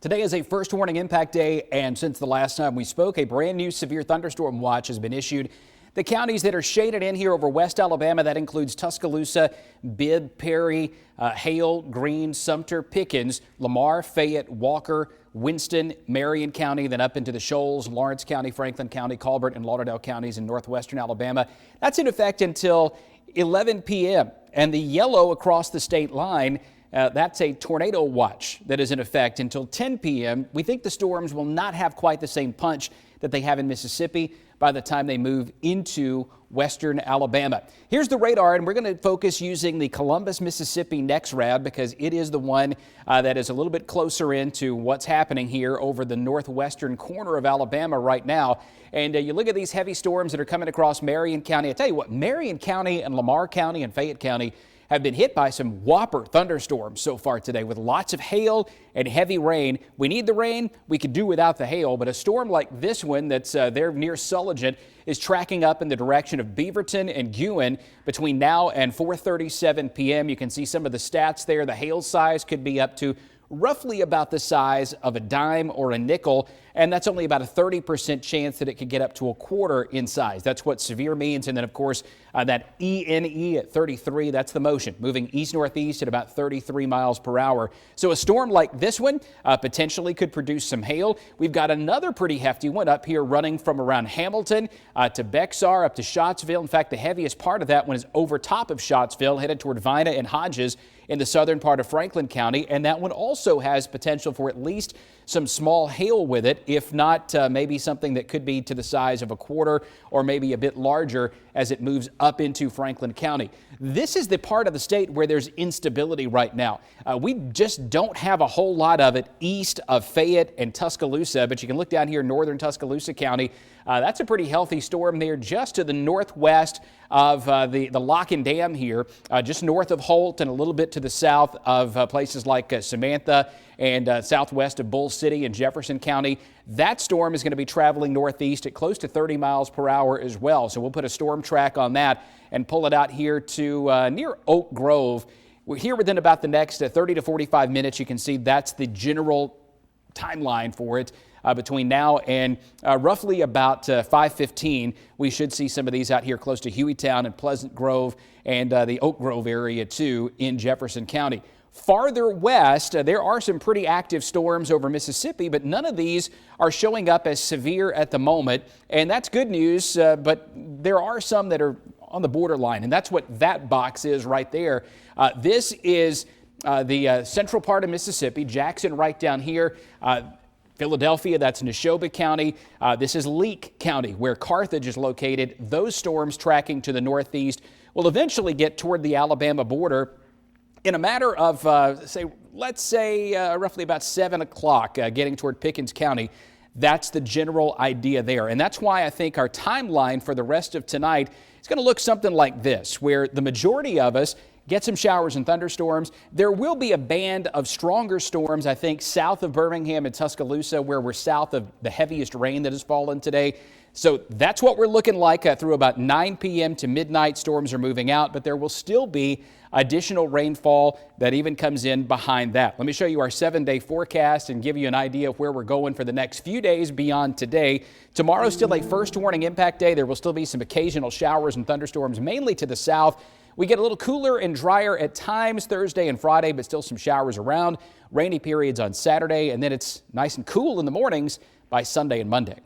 Today is a first warning impact day, and since the last time we spoke, a brand new severe thunderstorm watch has been issued. The counties that are shaded in here over West Alabama, that includes Tuscaloosa, Bibb, Perry, Hale, Greene, Sumter, Pickens, Lamar, Fayette, Walker, Winston, Marion County, then up into the Shoals, Lawrence County, Franklin County, Colbert, and Lauderdale counties in northwestern Alabama. That's in effect until 11 p.m. And the yellow across the state line, that's a tornado watch that is in effect until 10 p.m. We think the storms will not have quite the same punch that they have in Mississippi by the time they move into western Alabama. Here's the radar, and we're going to focus using the Columbus, Mississippi NextRad because it is the one that is a little bit closer into what's happening here over the northwestern corner of Alabama right now. And you look at these heavy storms that are coming across Marion County. I tell you what, Marion County and Lamar County and Fayette County have been hit by some whopper thunderstorms so far today with lots of hail and heavy rain. We need the rain. We could do without the hail, but a storm like this one that's there near Sulligent is tracking up in the direction of Beaverton and Guin between now and 4:37 p.m. You can see some of the stats there. The hail size could be up to roughly about the size of a dime or a nickel, and that's only about a 30% chance that it could get up to a quarter in size. That's what severe means. And then, of course, that ENE at 33, that's the motion, moving east-northeast at about 33 miles per hour. So a storm like this one potentially could produce some hail. We've got another pretty hefty one up here running from around Hamilton to Bexar up to Scottsville. In fact, the heaviest part of that one is over top of Scottsville, headed toward Vina and Hodges in the southern part of Franklin County, and that one also has potential for at least some small hail with it, if not maybe something that could be to the size of a quarter or maybe a bit larger as it moves up into Franklin County. This is the part of the state where there's instability right now. We just don't have a whole lot of it east of Fayette and Tuscaloosa, but you can look down here in northern Tuscaloosa County. That's a pretty healthy storm there just to the northwest of the Lock and Dam here, just north of Holt and a little bit to the south of places like Samantha and southwest of Bull City and Jefferson County. That storm is going to be traveling northeast at close to 30 miles per hour as well. So we'll put a storm track on that and pull it out here to near Oak Grove. We're here within about the next 30 to 45 minutes. You can see that's the general timeline for it. Between now and roughly about 5:15, we should see some of these out here close to Hueytown and Pleasant Grove and the Oak Grove area too in Jefferson County. Farther west, there are some pretty active storms over Mississippi, but none of these are showing up as severe at the moment, and that's good news, but there are some that are on the borderline, and that's what that box is right there. This is the central part of Mississippi, Jackson right down here. Philadelphia, that's Neshoba County. This is Leake County, where Carthage is located. Those storms tracking to the northeast will eventually get toward the Alabama border in a matter of, let's say roughly about 7 o'clock, getting toward Pickens County. That's the general idea there. And that's why I think our timeline for the rest of tonight is going to look something like this, where the majority of us get some showers and thunderstorms. There will be a band of stronger storms, I think, south of Birmingham and Tuscaloosa, where we're south of the heaviest rain that has fallen today. So that's what we're looking like through about 9 p.m. to midnight. Storms are moving out, but there will still be additional rainfall that even comes in behind that. Let me show you our 7-day forecast and give you an idea of where we're going for the next few days beyond today. Tomorrow's still a first warning impact day. There will still be some occasional showers and thunderstorms, mainly to the south. We get a little cooler and drier at times Thursday and Friday, but still some showers around. Rainy periods on Saturday, and then it's nice and cool in the mornings by Sunday and Monday.